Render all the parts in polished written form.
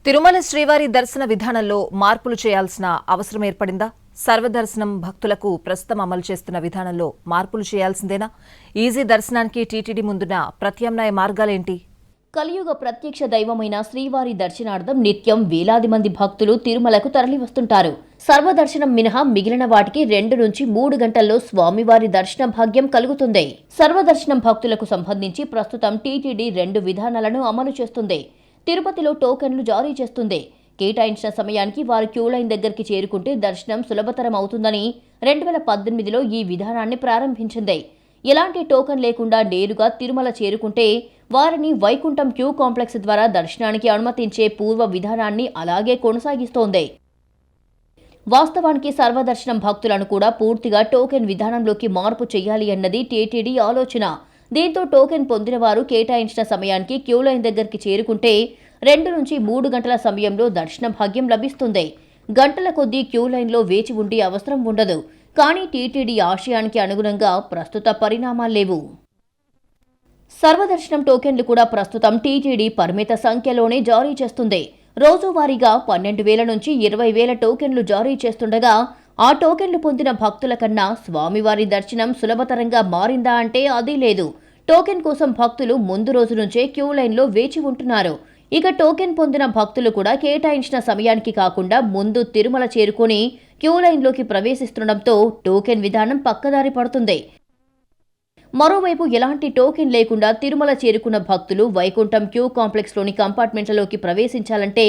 తిరుమల శ్రీవారి దర్శన విధానంలో మార్పులు చేయాల్సిన అవసరం ఏర్పడిందా? సర్వదర్శనం భక్తులకు ప్రస్తుతం అమలు చేస్తున్న విధానంలో మార్పులు చేయాల్సిందేనా? ఈజీ దర్శనానికి టీటీడీ ముందున్న ప్రత్యామ్నాయ మార్గాలేంటి? కలియుగ ప్రత్యక్ష దైవమైన శ్రీవారి దర్శనార్థం నిత్యం వేలాది మంది భక్తులు తిరుమలకు తరలివస్తుంటారు. సర్వదర్శనం మినహా మిగిలిన వాటికి 2 నుంచి 3 గంటల్లో స్వామివారి దర్శన భాగ్యం కలుగుతుంది. సర్వదర్శనం భక్తులకు సంబంధించి ప్రస్తుతం టీటీడీ 2 విధానాలను అమలు చేస్తుంది. తిరుపతిలో టోకెన్లు జారీ చేస్తుంది. కేటాయించిన సమయానికి వారు క్యూ లైన్ దగ్గరికి చేరుకుంటే దర్శనం సులభతరం అవుతుందని 2018లో ఈ విధానాన్ని ప్రారంభించింది. ఎలాంటి టోకెన్ లేకుండా నేరుగా తిరుమల చేరుకుంటే వారిని వైకుంఠం క్యూ కాంప్లెక్స్ ద్వారా దర్శనానికి అనుమతించే పూర్వ విధానాన్ని అలాగే కొనసాగిస్తోంది. వాస్తవానికి సర్వదర్శనం భక్తులను కూడా పూర్తిగా టోకెన్ విధానంలోకి మార్పు చేయాలి అన్నది టీటీడీ ఆలోచన. దీంతో టోకెన్ పొందిన వారు కేటాయించిన సమయానికి క్యూ లైన్ దగ్గరికి చేరుకుంటే 2 నుంచి 3 గంటల సమయంలో దర్శన భాగ్యం లభిస్తుంది. గంటల కొద్దీ క్యూ లైన్లో వేచి ఉండే అవసరం ఉండదు. కానీ టీటీడీ ఆశయానికి అనుగుణంగా ప్రస్తుత పరిణామాలు లేవు. సర్వదర్శనం టోకెన్లు కూడా ప్రస్తుతం టీటీడీ పరిమిత సంఖ్యలోనే జారీ చేస్తుంది. రోజువారీగా 12,000 నుంచి 20,000 టోకెన్లు జారీ చేస్తుండగా ఆ టోకెన్లు పొందిన భక్తుల కన్నా స్వామివారి దర్శనం సులభతరంగా మారిందా అంటే అదీ లేదు. టోకెన్ కోసం భక్తులు ముందు రోజు నుంచే క్యూ లైన్లో వేచి ఉంటున్నారు. ఇక టోకెన్ పొందిన భక్తులు కూడా కేటాయించిన సమయానికి కాకుండా ముందు తిరుమల చేరుకుని క్యూ లైన్లోకి ప్రవేశిస్తుండటంతో టోకెన్ విధానం పక్కదారి పడుతుంది. మరోవైపు ఎలాంటి టోకెన్ లేకుండా తిరుమల చేరుకున్న భక్తులు వైకుంఠం క్యూ కాంప్లెక్స్లోని కంపార్ట్మెంట్లలోకి ప్రవేశించాలంటే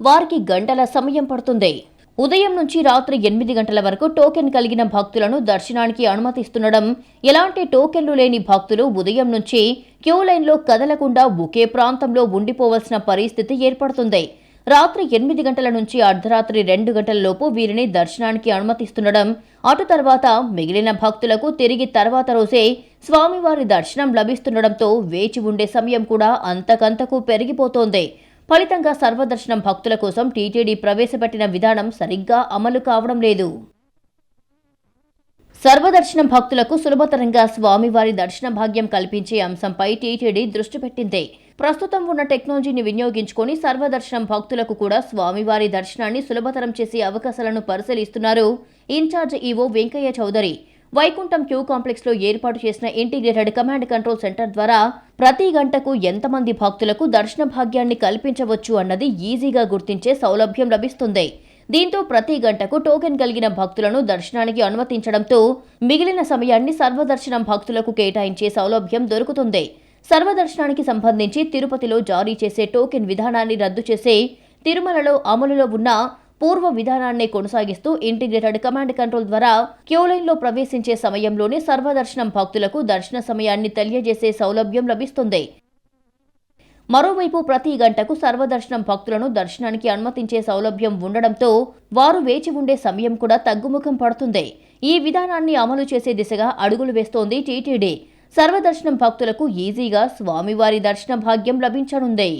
వారికి గంటల సమయం పడుతుంది. ఉదయం నుంచి రాత్రి 8 గంటల వరకు టోకెన్ కలిగిన భక్తులను దర్శనానికి అనుమతిస్తుండడం, ఎలాంటి టోకెన్లు లేని భక్తులు ఉదయం నుంచి క్యూ లైన్లో కదలకుండా ఒకే ప్రాంతంలో ఉండిపోవలసిన పరిస్థితి ఏర్పడుతుంది. రాత్రి 8 గంటల నుంచి అర్ధరాత్రి 2 గంటల లోపు వీరిని దర్శనానికి అనుమతిస్తుండడం, అటు తర్వాత మిగిలిన భక్తులకు తిరిగి తర్వాత రోజే స్వామివారి దర్శనం లభిస్తుండటంతో వేచి ఉండే సమయం కూడా అంతకంతకు పెరిగిపోతోంది. ఫలితంగా సర్వదర్శనం భక్తుల కోసం టీటీడీ ప్రవేశపెట్టిన విధానం సరిగ్గా అమలు కావడం లేదు. సర్వదర్శనం భక్తులకు సులభతరంగా స్వామివారి దర్శన భాగ్యం కల్పించే అంశంపై టీటీడీ దృష్టి పెట్టింది. ప్రస్తుతం ఉన్న టెక్నాలజీని వినియోగించుకొని సర్వదర్శనం భక్తులకు కూడా స్వామివారి దర్శనాన్ని సులభతరం చేసే అవకాశాలను పరిశీలిస్తున్నారు incharge EO Venkaiah Chowdary. Vaikuntham queue complex లో ఏర్పాటు చేసిన ఇంటిగ్రేటెడ్ కమాండ్ కంట్రోల్ సెంటర్ ద్వారా ప్రతి గంటకు ఎంతమంది భక్తులకు దర్శన భాగ్యాన్ని కల్పించవచ్చు అన్నది ఈజీగా గుర్తించే సౌలభ్యం లభిస్తుంది. దీంతో ప్రతి గంటకు టోకెన్ కలిగిన భక్తులను దర్శనానికి అనుమతించడంతో మిగిలిన సమయాన్ని సర్వదర్శనం భక్తులకు కేటాయించే సౌలభ్యం దొరుకుతుంది. సర్వదర్శనానికి సంబంధించి తిరుపతిలో జారీ చేసే టోకెన్ విధానాన్ని రద్దు చేసే తిరుమలలో అమలులో ఉన్న పూర్వ విధానాన్ని కొనసాగిస్తూ ఇంటిగ్రేటెడ్ కమాండ్ కంట్రోల్ ద్వారా క్యూ లైన్లో ప్రవేశించే సమయంలోనే సర్వదర్శనం భక్తులకు దర్శన సమయాన్ని తెలియజేసే సౌలభ్యం లభిస్తుంది. మరోవైపు ప్రతి గంటకు సర్వదర్శనం భక్తులను దర్శనానికి అనుమతించే సౌలభ్యం ఉండడంతో వారు వేచి ఉండే సమయం కూడా తగ్గుముఖం పడుతుంది. ఈ విధానాన్ని అమలు చేసే దిశగా అడుగులు వేస్తోంది టీటీడీ. సర్వదర్శనం భక్తులకు ఈజీగా స్వామివారి దర్శన భాగ్యం లభించనుంది.